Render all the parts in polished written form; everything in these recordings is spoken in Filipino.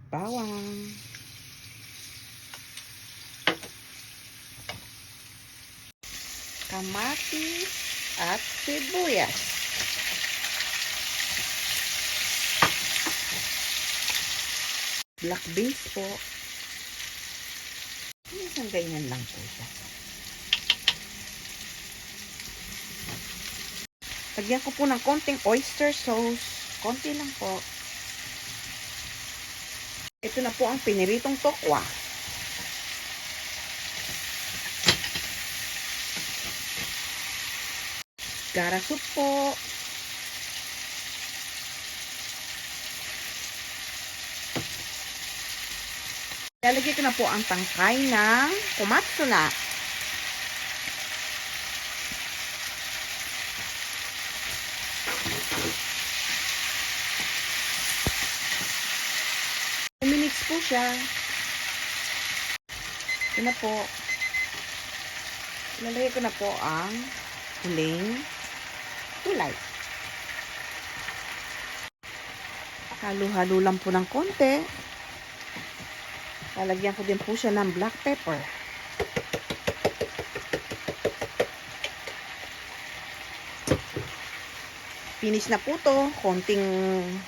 bawang, kamatis at sibuyas. Black beans po. Minsan ganyan lang po siya. Lagyan ko po ng konting oyster sauce. Konti lang po. Ito na po ang piniritong tokwa. Gara soup po. Lalagay ko na po ang tangkay ng kumatsuna. Minix po siya. Ito na po. Lalagay ko na po ang huling gulay. Halo-halo lang po ng konti. Lalagyan ko din po siya ng black pepper. Finish na po to. Konting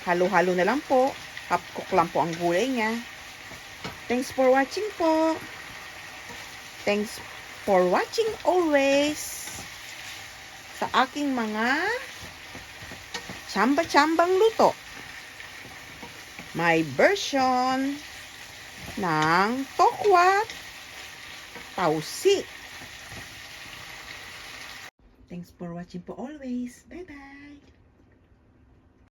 halo-halo na lang po. Half cook lang po ang gulay niya. Thanks for watching po. Thanks for watching always sa aking mga tsamba-tsambang luto. My version ng tokwa tausi. Thanks for watching po always. Bye-bye.